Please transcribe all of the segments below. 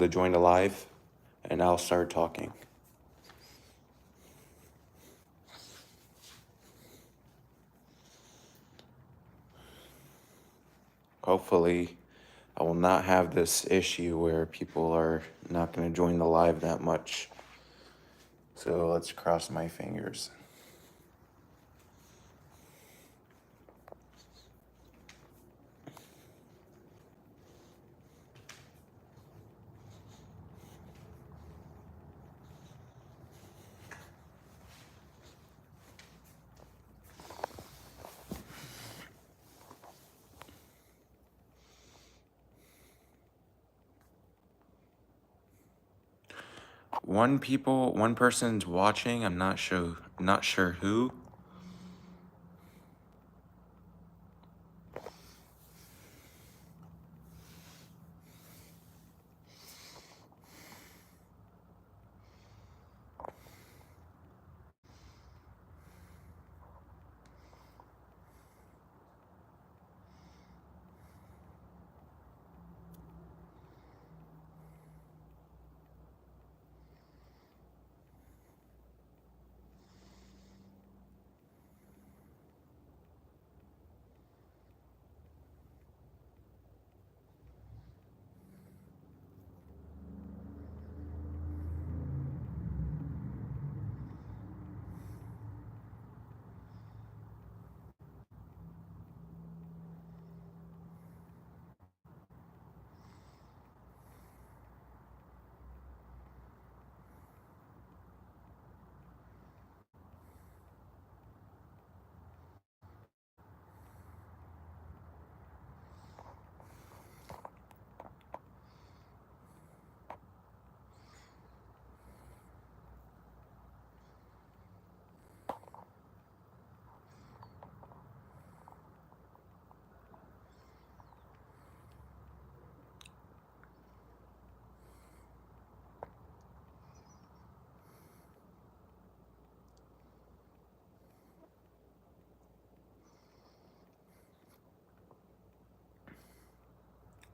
to join the live, and I'll start talking. Hopefully, I will not have this issue where people are not going to join the live that much. So let's cross my fingers. One person's watching. I'm not sure who.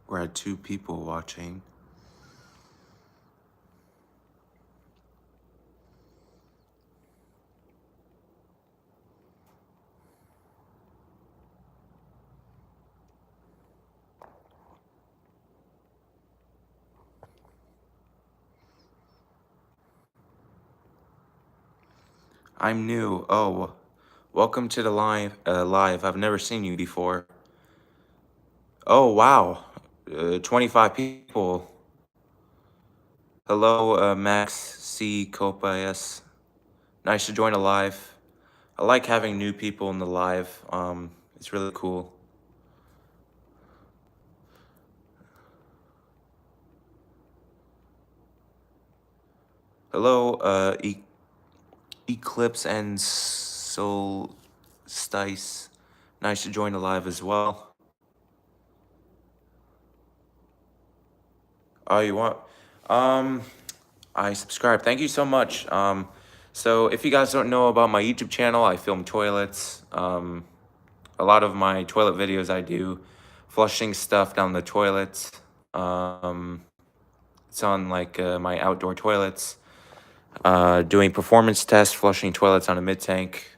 We're at 2 people watching. I'm new. Oh, welcome to the live. I've never seen you before. Oh, wow. 25 people. Hello, Max C. Copa S. Nice to join a live. I like having new people in the live. It's really cool. Hello, Eclipse and Solstice. Nice to join the live as well. Oh, you want? I subscribe. Thank you so much. So if you guys don't know about my YouTube channel, I film toilets. A lot of my toilet videos I do flushing stuff down the toilets. It's on like my outdoor toilets. Doing performance tests, flushing toilets on a mid-tank.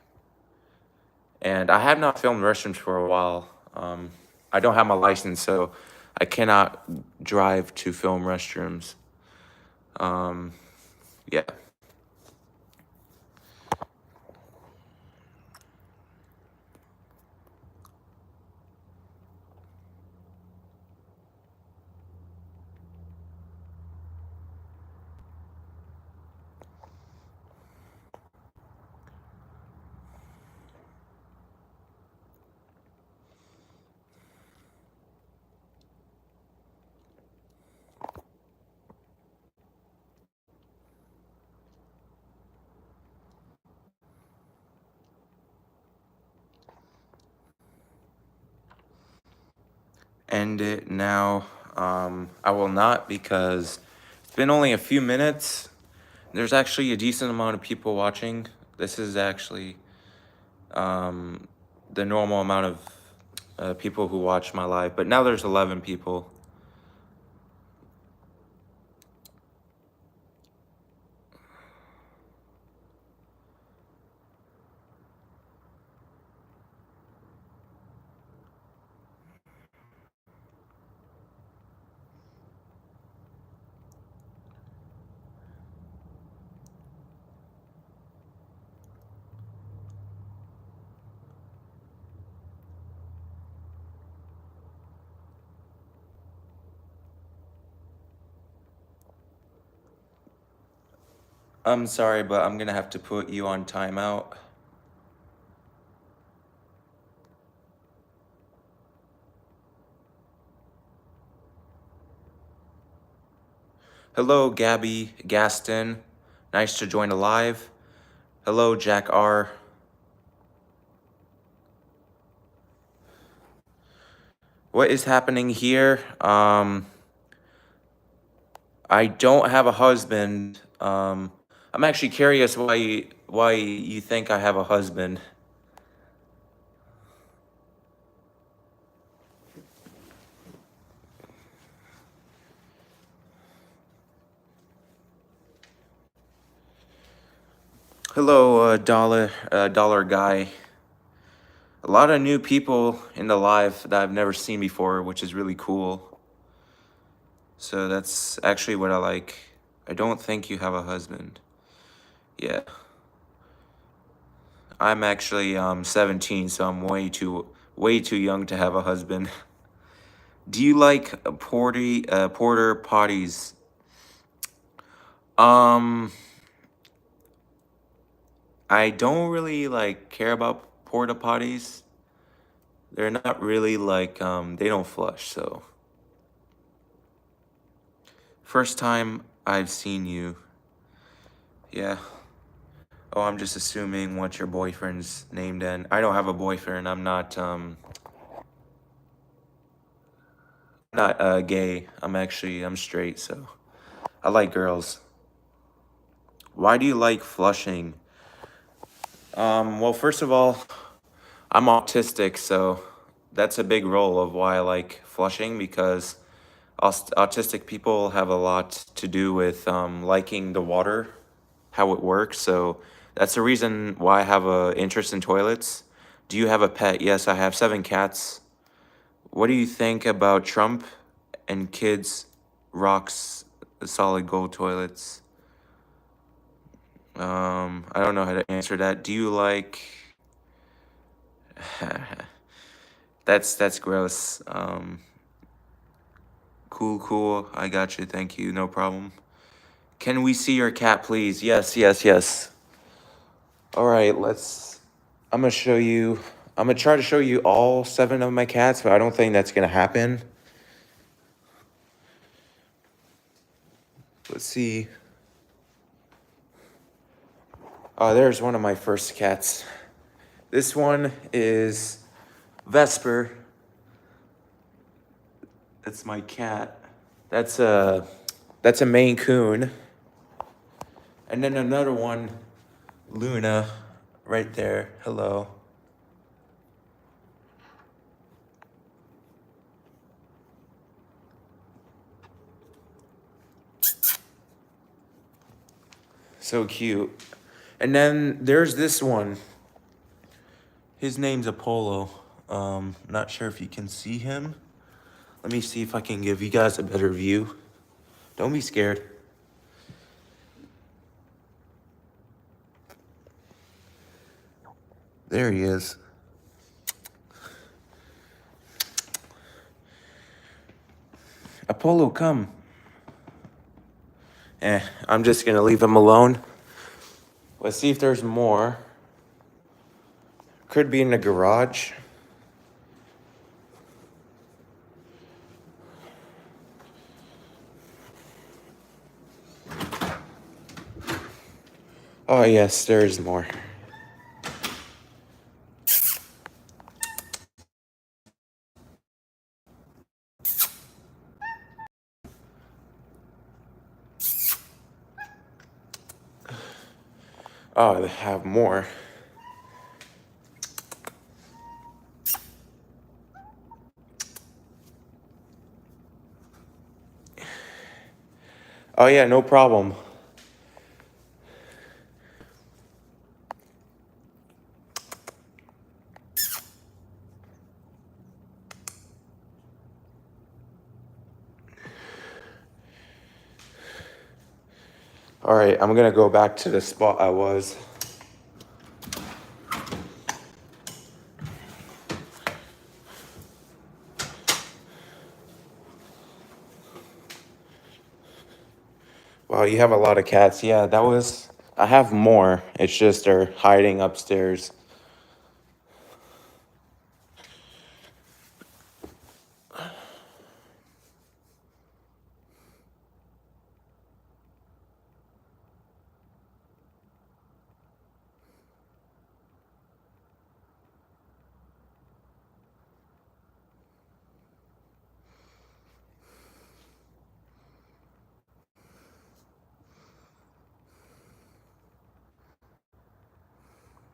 And I have not filmed restrooms for a while. I don't have my license, so I cannot drive to film restrooms. Yeah. End it now. I will not, because it's been only a few minutes. There's actually a decent amount of people watching. This is actually the normal amount of people who watch my live, but now there's 11 people. I'm sorry, but I'm gonna have to put you on timeout. Hello, Gabby Gaston. Nice to join the live. Hello, Jack R. What is happening here? I don't have a husband. I'm actually curious why you think I have a husband. Hello, dollar guy. A lot of new people in the live that I've never seen before, which is really cool. So that's actually what I like. I don't think you have a husband. Yeah. I'm actually 17, so I'm way too young to have a husband. Do you like porter potties? Um, I don't really like care about porta potties. They're not really like they don't flush, so. First time I've seen you. Yeah. Oh, I'm just assuming what your boyfriend's named in. I don't have a boyfriend. I'm not gay. I'm straight, so I like girls. Why do you like flushing? Well, first of all, I'm autistic, so that's a big role of why I like flushing because autistic people have a lot to do with liking the water, how it works. So that's the reason why I have a interest in toilets. Do you have a pet? Yes, I have 7 cats. What do you think about Trump and kids rocks solid gold toilets? I don't know how to answer that. Do you like? That's gross. Cool. I got you. Thank you. No problem. Can we see your cat, please? Yes. All right, let's. I'm gonna show you. I'm gonna try to show you all 7 of my cats, but I don't think that's gonna happen. Let's see. Oh, there's one of my first cats. This one is Vesper. That's my cat. That's a Maine Coon. And then another one, Luna, right there. Hello. So cute. And then there's this one. His name's Apollo. Not sure if you can see him. Let me see if I can give you guys a better view. Don't be scared. There he is. Apollo, come. I'm just gonna leave him alone. Let's see if there's more. Could be in the garage. Oh, yes, there is more. Oh, they have more. Oh, yeah, no problem. All right, I'm gonna go back to the spot I was. Wow, you have a lot of cats. Yeah, that was. I have more. It's just they're hiding upstairs.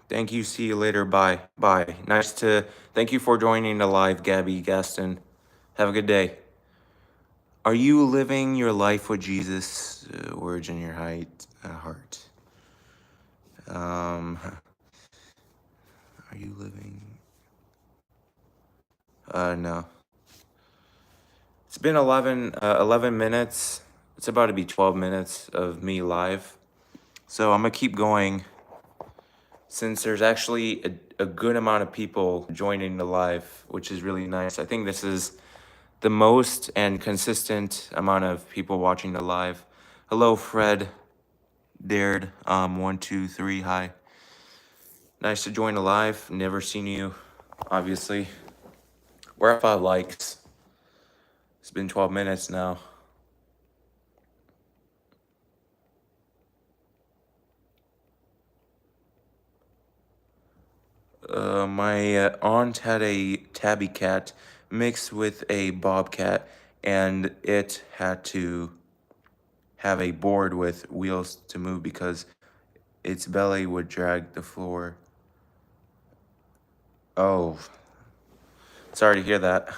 Thank you. See you later. Bye. Bye. Nice to. Thank you for joining the live, Gabby Gaston. Have a good day. Are you living your life with Jesus? Words in your heart. Are you living? No. It's been 11 minutes. It's about to be 12 minutes of me live. So I'm gonna keep going since there's actually a good amount of people joining the live, which is really nice. I think this is the most and consistent amount of people watching the live. Hello, Fred. Dared. 1, 2, 3. Hi. Nice to join the live. Never seen you, obviously. We're at 5 likes. It's been 12 minutes now. My aunt had a tabby cat mixed with a bobcat, and it had to have a board with wheels to move because its belly would drag the floor. Oh, sorry to hear that.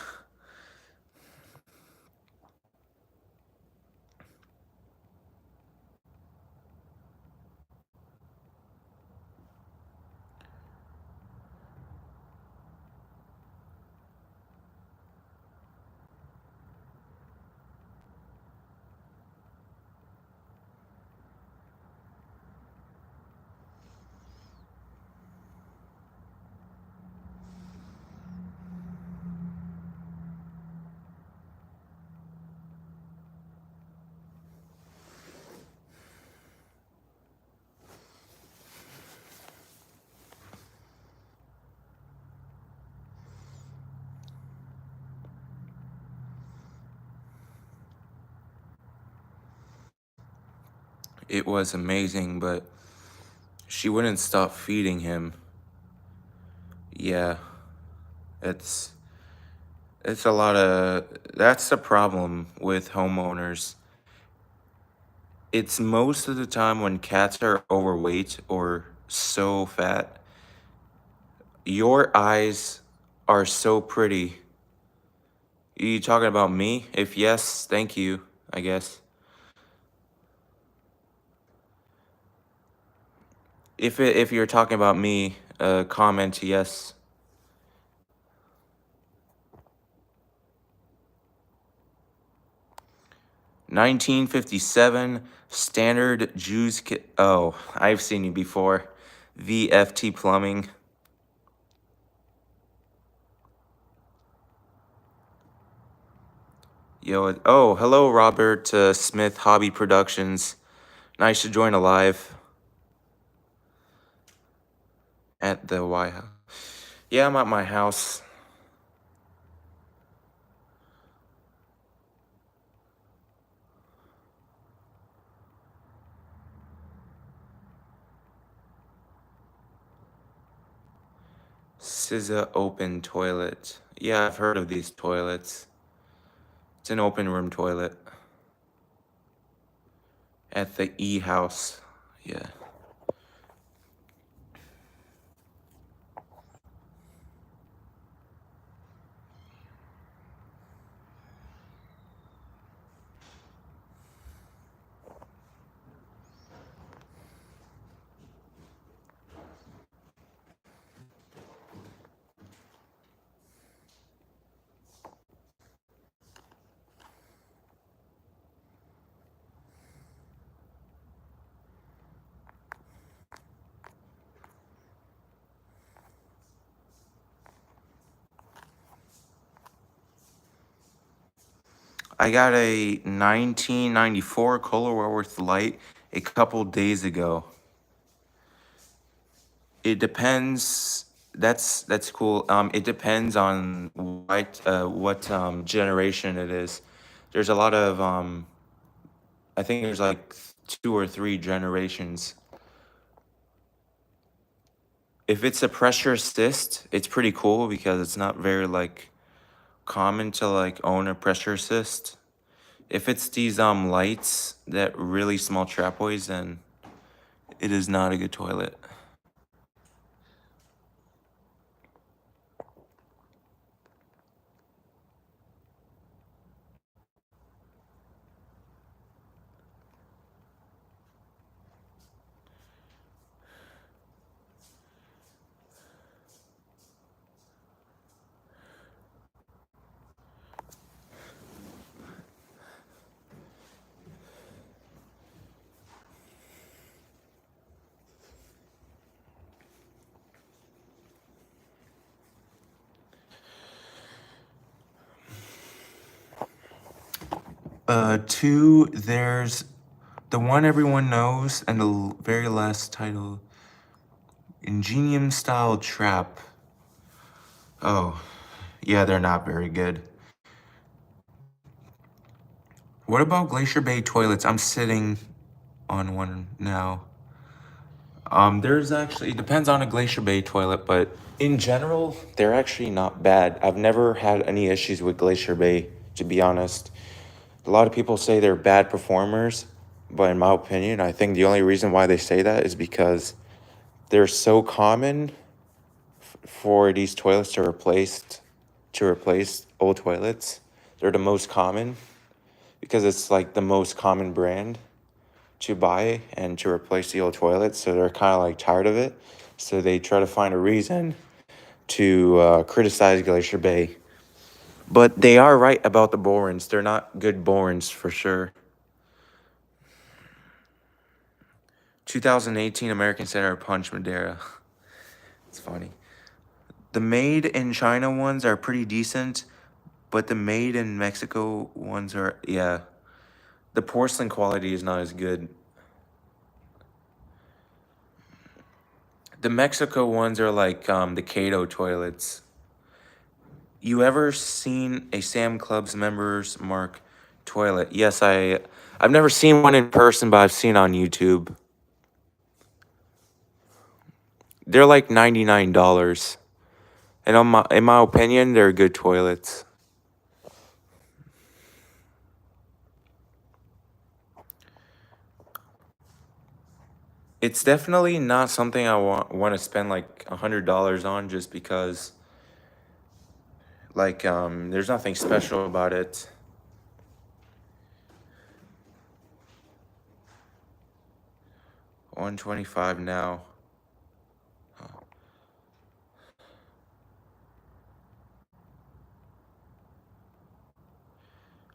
It was amazing, but she wouldn't stop feeding him. Yeah, it's it's a lot of that's the problem with homeowners. It's most of the time when cats are overweight or so fat. Your eyes are so pretty. You talking about me? If yes, thank you, I guess. If you're talking about me, comment yes. 1957 standard Jews kit. Oh, I've seen you before. VFT Plumbing. Yo, oh, hello, Robert Smith Hobby Productions. Nice to join a live at the White House. Yeah, I'm at my house. SZA open toilet. Yeah, I've heard of these toilets. It's an open room toilet at the E house. Yeah. I got a 1994 Kohler Wentworth Light a couple days ago. It depends. That's cool. It depends on what generation it is. There's a lot of I think there's like 2 or 3 generations. If it's a pressure assist, it's pretty cool because it's not very like common to like own a pressure assist. If it's these lights that really small trapeways, then it is not a good toilet. Two, there's the one everyone knows, and the very last title, Ingenium Style Trap. Oh, yeah, they're not very good. What about Glacier Bay toilets? I'm sitting on one now. There's actually, it depends on a Glacier Bay toilet, but in general, they're actually not bad. I've never had any issues with Glacier Bay, to be honest. A lot of people say they're bad performers, but in my opinion, I think the only reason why they say that is because they're so common for these toilets to replace old toilets. They're the most common because it's like the most common brand to buy and to replace the old toilets. So they're kind of like tired of it. So they try to find a reason to criticize Glacier Bay. But they are right about the Borans. They're not good Borans for sure. 2018 American Center of Punch Madeira. It's funny. The made in China ones are pretty decent, but the made in Mexico ones are, yeah. The porcelain quality is not as good. The Mexico ones are like the Cato toilets. You ever seen a Sam Club's Members Mark toilet? Yes, I've never seen one in person, but I've seen on YouTube. They're like $99. And in my opinion, they're good toilets. It's definitely not something I want to spend like $100 on just because like there's nothing special about it. $125 now.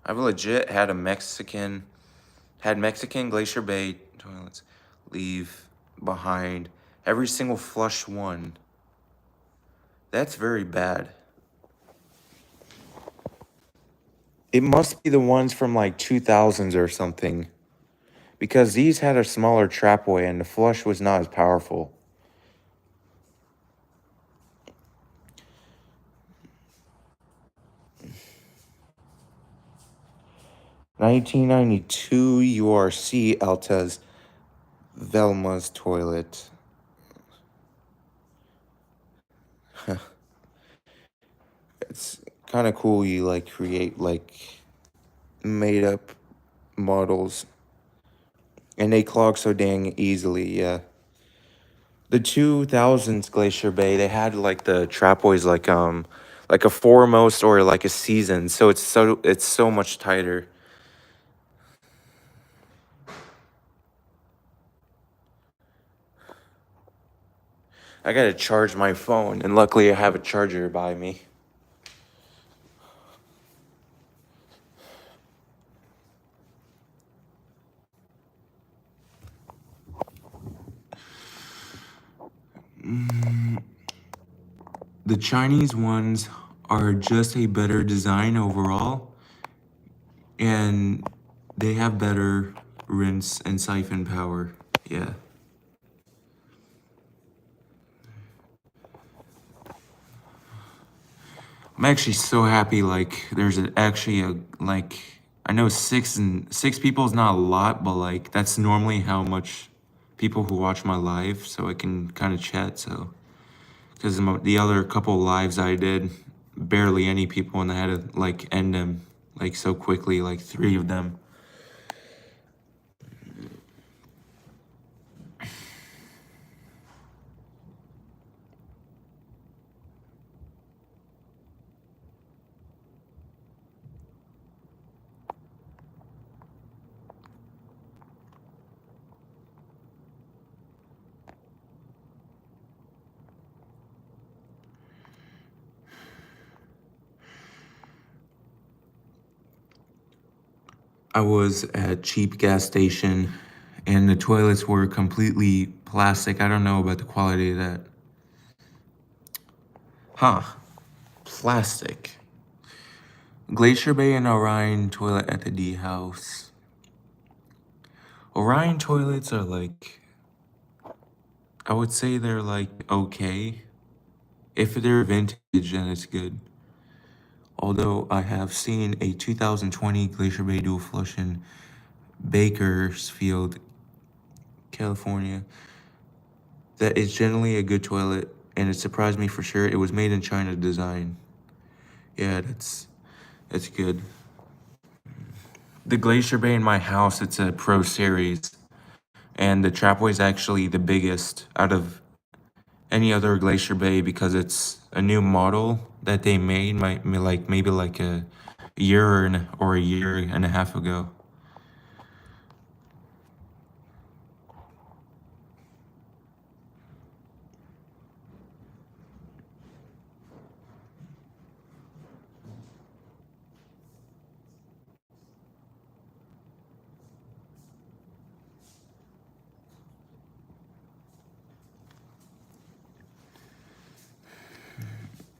I've legit had Mexican Glacier Bay toilets leave behind every single flush one. That's very bad. It must be the ones from like 2000s or something. Because these had a smaller trapway and the flush was not as powerful. $1992 URC Altez Velma's toilet. It's kind of cool you like create like made up models. And they clog so dang easily, yeah. The 2000s Glacier Bay, they had like the trapways like a foremost or like a season, so it's so much tighter. I gotta charge my phone, and luckily I have a charger by me. The Chinese ones are just a better design overall. And they have better rinse and siphon power. Yeah. I'm actually so happy, like, there's actually a, like, I know six people is not a lot, but, like, that's normally how much people who watch my live, so I can kind of chat, so. Because the other couple lives I did, barely any people, and I had to, like, end them, like, so quickly, like, 3 of them. I was at a cheap gas station, and the toilets were completely plastic. I don't know about the quality of that. Huh. Plastic. Glacier Bay and Orion toilet at the D house. Orion toilets are like, I would say they're like okay. If they're vintage, then it's good. Although I have seen a 2020 Glacier Bay dual flush in Bakersfield, California, that is generally a good toilet, and it surprised me for sure. It was made in China design. Yeah, that's good. The Glacier Bay in my house, it's a Pro Series, and the Trapway is actually the biggest out of any other Glacier Bay because it's a new model that they made, maybe like a year or a year and a half ago.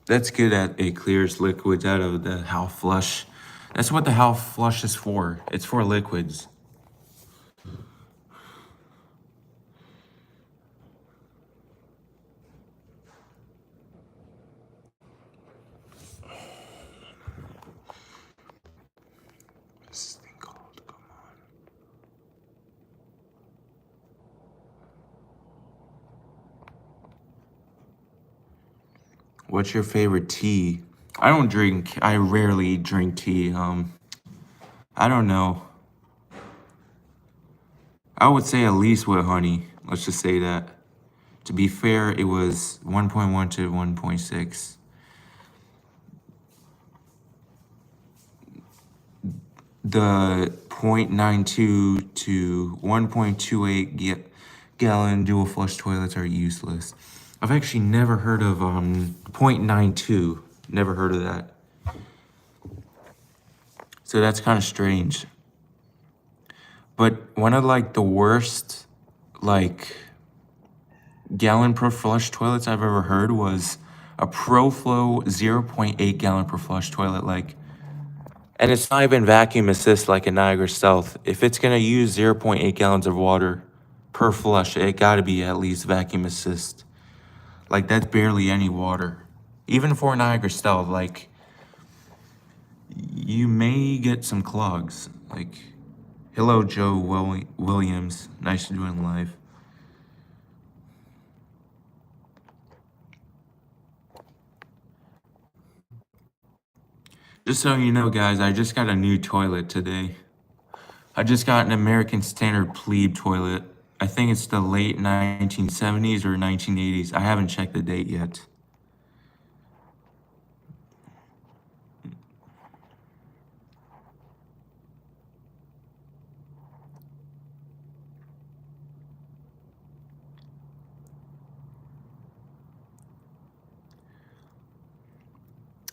That's good at it clears liquids out of the half flush. That's what the half flush is for. It's for liquids. What's this thing called? Come on. What's your favorite tea? I rarely drink tea. I don't know. I would say at least with honey. Let's just say that. To be fair, it was 1.1 to 1.6. The 0.92 to 1.28 gallon dual flush toilets are useless. I've actually never heard of 0.92. Never heard of that. So that's kind of strange. But one of like the worst like gallon per flush toilets I've ever heard was a ProFlow 0.8 gallon per flush toilet. Like, and it's not even vacuum assist like a Niagara South. If it's gonna use 0.8 gallons of water per flush, it gotta be at least vacuum assist. Like that's barely any water. Even for Niagara Stealth, like you may get some clogs. Like, hello Joe Williams, nice to join live. Just so you know, guys, I just got a new toilet today. I just got an American Standard Plebe toilet. I think it's the late 1970s or 1980s. I haven't checked the date yet.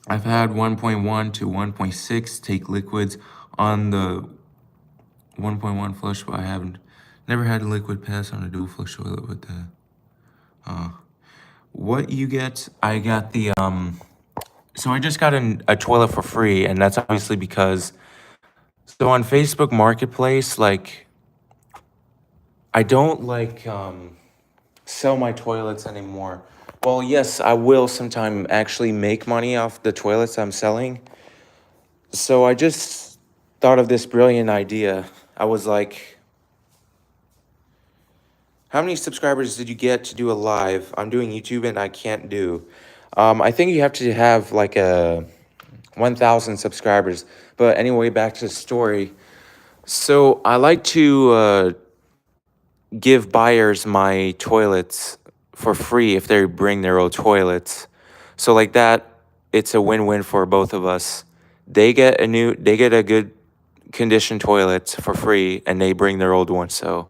I've had 1.1 to 1.6 take liquids on the 1.1 flush, but I haven't never had a liquid pass on a dual flush toilet with that. What you get? I got the so I just got a toilet for free, and that's obviously because So on Facebook Marketplace, like, I don't like sell my toilets anymore. Well, yes, I will sometime actually make money off the toilets I'm selling. So I just thought of this brilliant idea. I was like, how many subscribers did you get to do a live? I'm doing YouTube and I can't do. I think you have to have like a 1,000 subscribers. But anyway, back to the story. So I like to give buyers my toilets for free if they bring their own toilets. So like that, it's a win-win for both of us. They get a good condition toilet for free and they bring their old one. So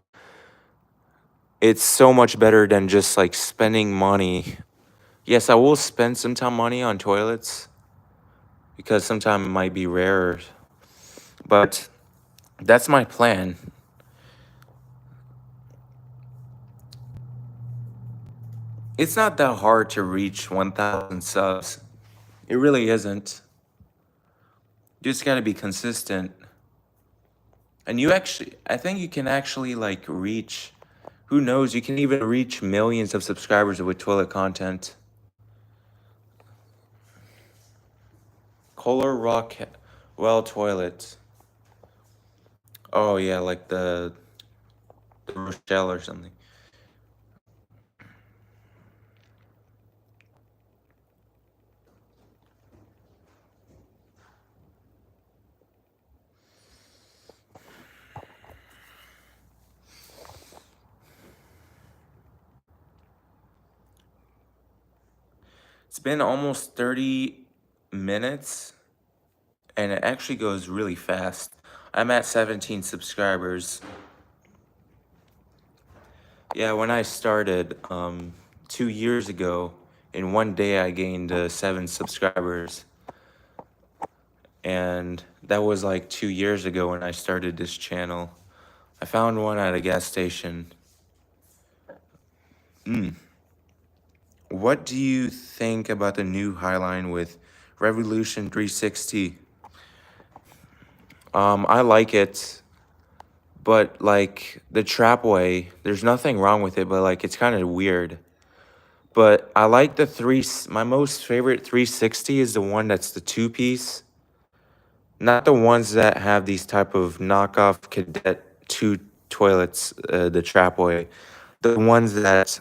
it's so much better than just like spending money. Yes, I will spend some time money on toilets because sometimes it might be rarer, but that's my plan. It's not that hard to reach 1,000 subs. It really isn't. You just gotta be consistent. And I think you can actually like reach, who knows, you can even reach millions of subscribers with toilet content. Kohler Rock Well toilet. Oh yeah, like the Rochelle or something. It's been almost 30 minutes and it actually goes really fast. I'm at 17 subscribers. Yeah, when I started 2 years ago, in one day I gained 7 subscribers. And that was like 2 years ago when I started this channel. I found one at a gas station. What do you think about the new Highline with Revolution 360? I like it, but like the Trapway, there's nothing wrong with it, but like it's kind of weird. But I like my most favorite 360 is the one that's the two-piece. Not the ones that have these type of knockoff Cadet 2 toilets, the Trapway. The ones that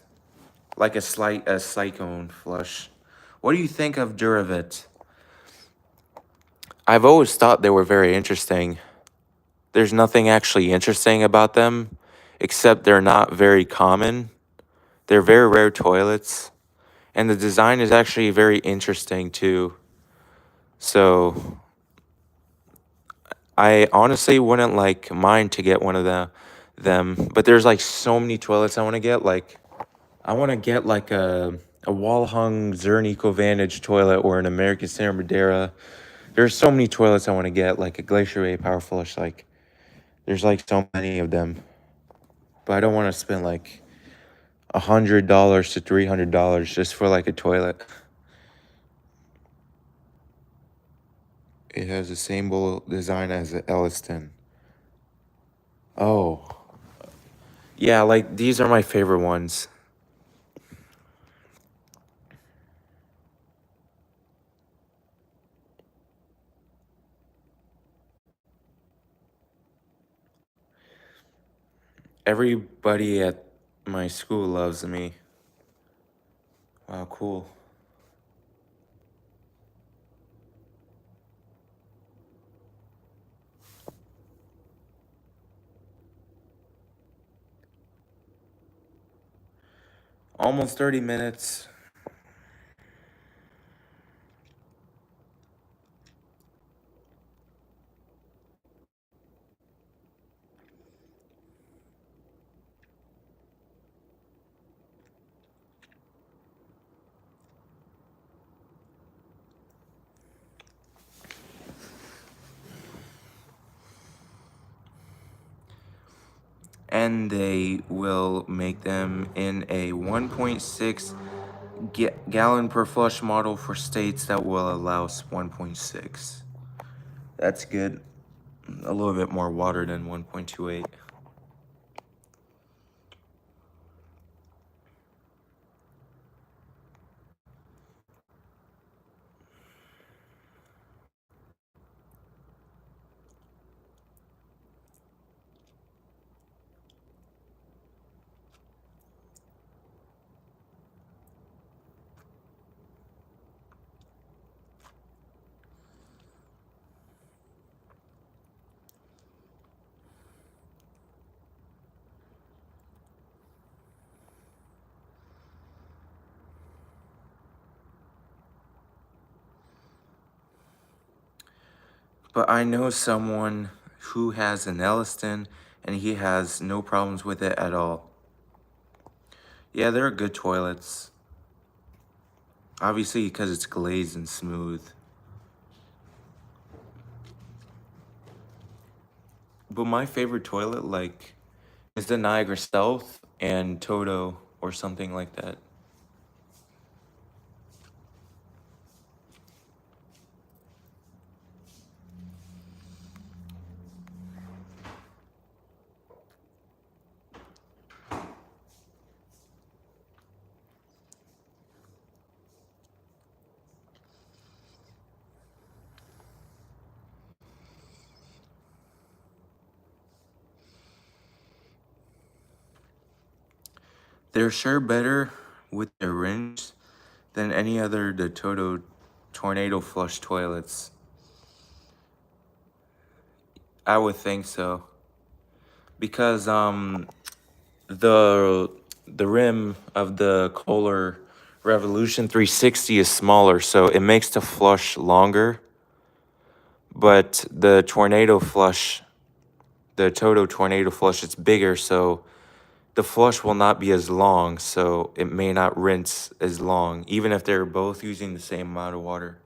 like a cyclone flush. What do you think of Duravit? I've always thought they were very interesting. There's nothing actually interesting about them, except they're not very common. They're very rare toilets, and the design is actually very interesting too. So I honestly wouldn't like mind to get one of them, but there's like so many toilets I want to get. Like I want to get like a wall hung Zern EcoVantage toilet or an American Standard Madeira. There's so many toilets I want to get, like a Glacier A Power Flush. Like there's like so many of them, but I don't want to spend like $100 to $300 just for like a toilet. It has the same design as the Elliston. Oh, yeah, like these are my favorite ones. Everybody at my school loves me. Wow, cool. Almost 30 minutes. And they will make them in a 1.6 gallon per flush model for states that will allow 1.6. That's good. a little bit more water than 1.28. But I know someone who has an Elliston and he has no problems with it at all. Yeah, they're good toilets. Obviously, because it's glazed and smooth. But my favorite toilet, like, is the Niagara South and Toto or something like that. They're sure better with their rims than any other the Toto tornado flush toilets. I would think so. Because the rim of the Kohler Revolution 360 is smaller, so it makes the flush longer. But the tornado flush, the Toto tornado flush, it's bigger, so the flush will not be as long, so it may not rinse as long, even if they're both using the same amount of water.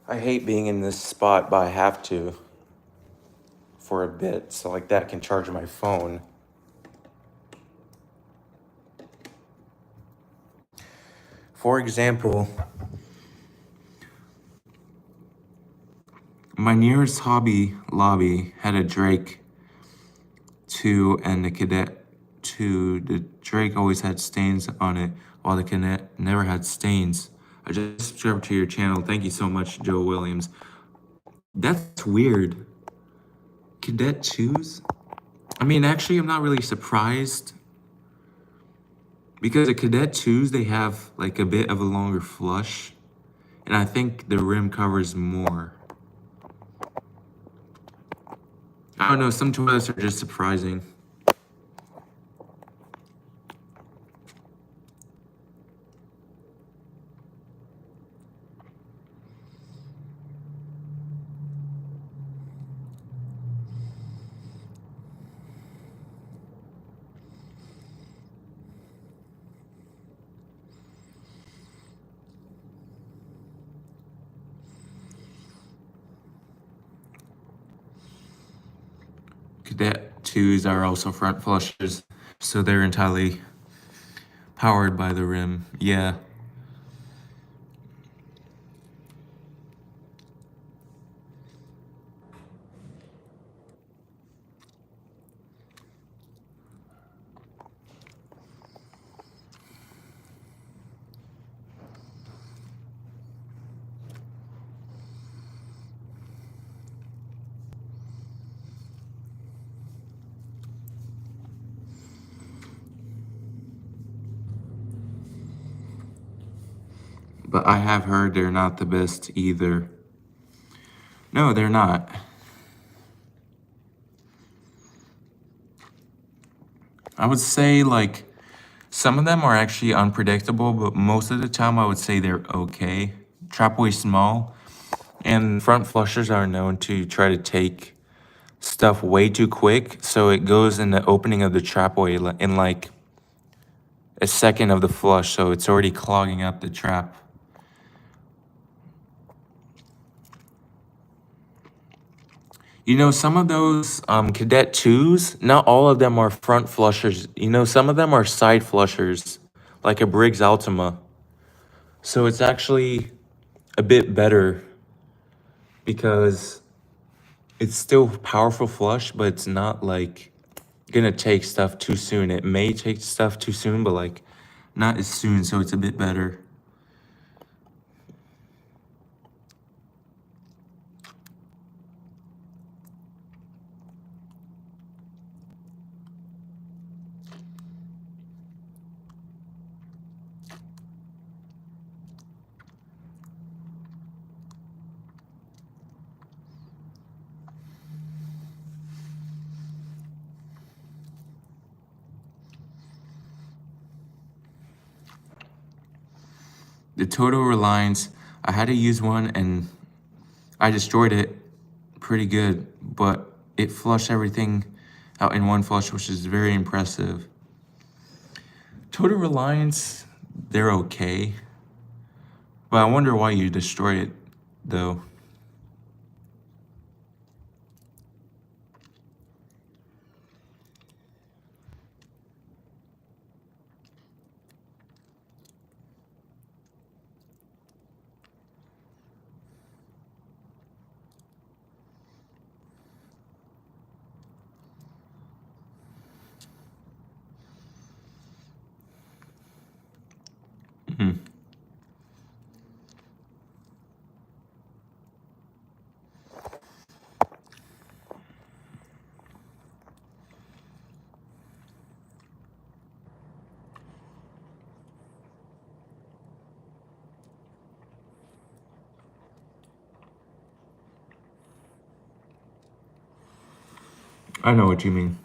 I hate being in this spot, but I have to for a bit, so like that can charge my phone. For example, my nearest Hobby Lobby had a Drake 2 and the Cadet 2. The Drake always had stains on it, while the Cadet never had stains. I just subscribed to your channel. Thank you so much, Joe Williams. That's weird. Cadet 2s? I mean, actually, I'm not really surprised. Because the Cadet 2s, they have like a bit of a longer flush. And I think the rim covers more. I don't know, some toilets are just surprising. Cadet 2s are also front flushers, so they're entirely powered by the rim. Yeah. but I have heard they're not the best either. No, they're not. I would say like some of them are actually unpredictable, but most of the time I would say they're okay. Trapway small, and front flushers are known to try to take stuff way too quick, so it goes in the opening of the trapway in like a second of the flush, so it's already clogging up the trap. You know, some of those Cadet 2s, not all of them are front flushers. You know, some of them are side flushers, like a Briggs Altima. So it's actually a bit better because it's still powerful flush, but it's not like gonna take stuff too soon. It may take stuff too soon, but like not as soon, so it's a bit better. The Total Reliance, I had to use one and I destroyed it pretty good, but it flushed everything out in one flush, which is very impressive. Total Reliance, they're okay, but I wonder why you destroyed it though. Mhm. I know what you mean.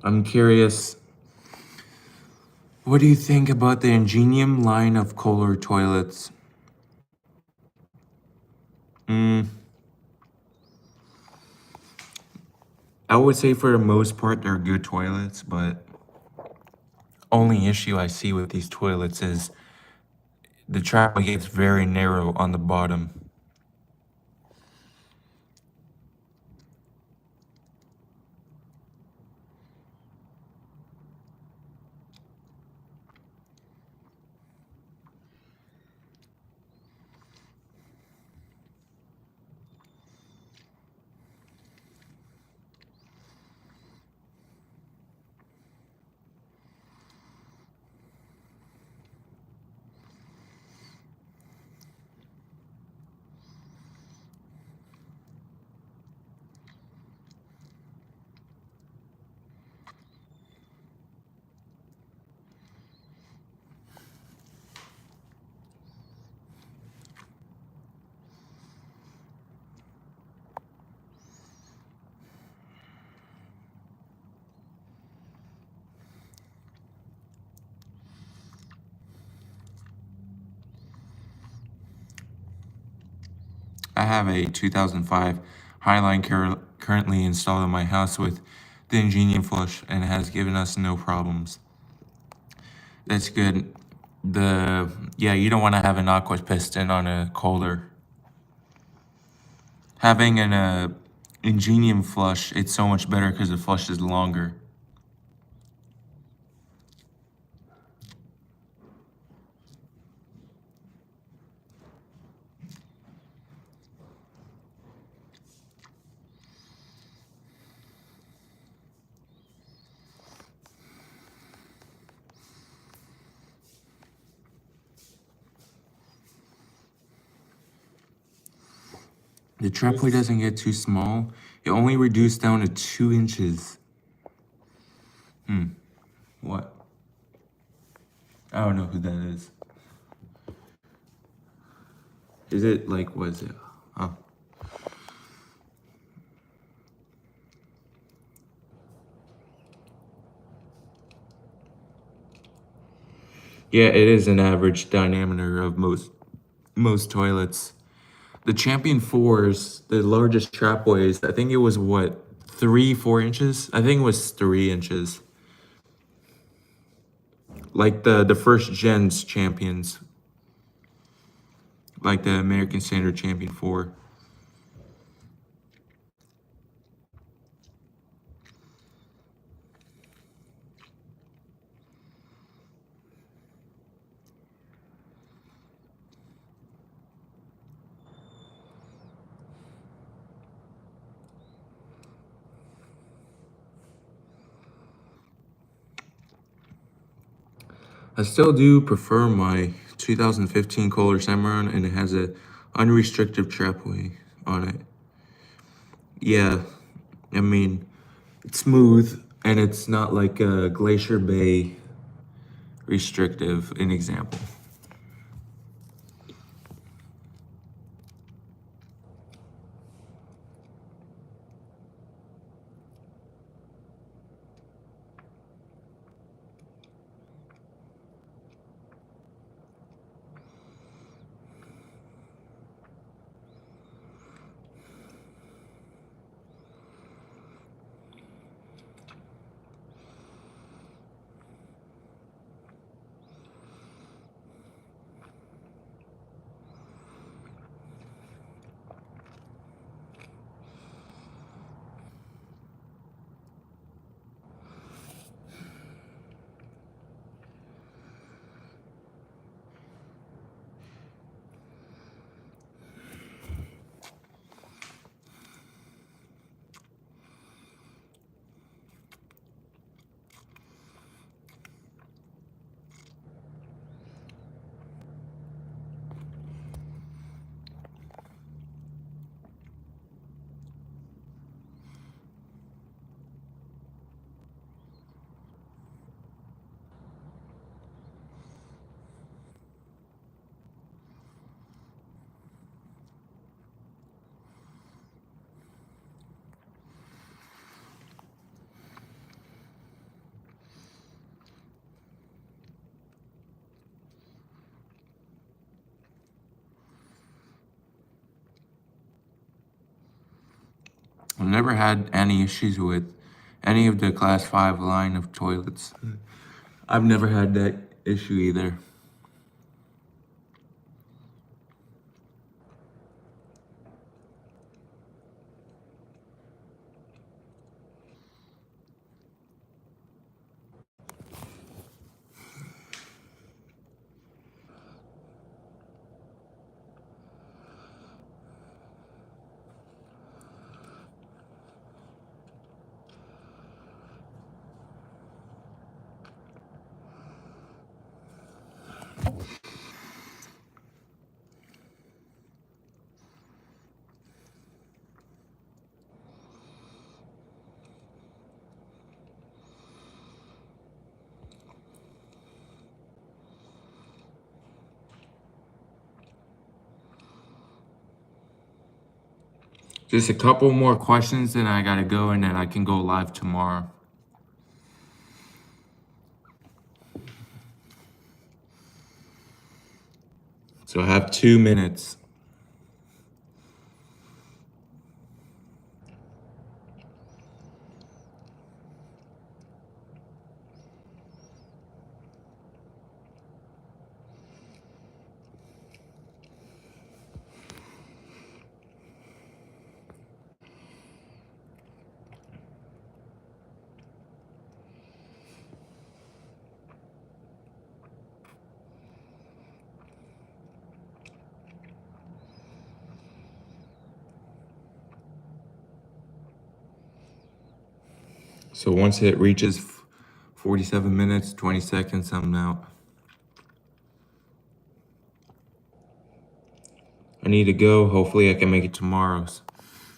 I'm curious, what do you think about the Ingenium line of Kohler toilets? I would say for the most part they're good toilets, but only issue I see with these toilets is the trap gets very narrow on the bottom. I have a 2005 Highline currently installed in my house with the Ingenium flush, and it has given us no problems. That's good. Yeah, you don't want to have an aqua piston on a Kohler. Having an Ingenium flush, it's so much better because the flush is longer. The trapway doesn't get too small. It only reduced down to 2 inches. What? I don't know who that is. Is it like, what is it? Oh. Yeah, it is an average diameter of most toilets. The Champion 4s, the largest trapways, I think it was what, 3-4 inches? I think it was 3 inches. Like the first gens Champions. Like the American Standard Champion 4. I still do prefer my 2015 Kohler Cimarron, and it has a unrestricted trapway on it. Yeah, I mean, it's smooth, and it's not like a Glacier Bay restrictive, an example. I've never had any issues with any of the Class 5 line of toilets. I've never had that issue either. Just a couple more questions, then I gotta go, and then I can go live tomorrow. So I have 2 minutes. So once it reaches 47 minutes, 20 seconds, I'm out. I need to go. Hopefully I can make it tomorrow.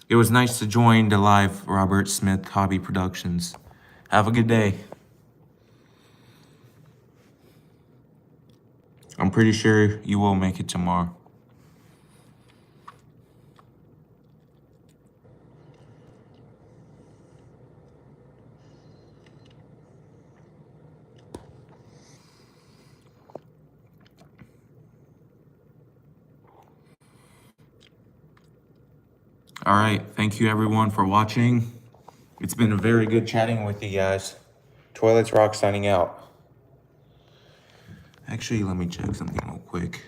It was nice to join the live Robert Smith Hobby Productions. Have a good day. I'm pretty sure you will make it tomorrow. All right. Thank you everyone for watching. It's been a very good chatting with you guys. Toilets Rock signing out. Actually, let me check something real quick.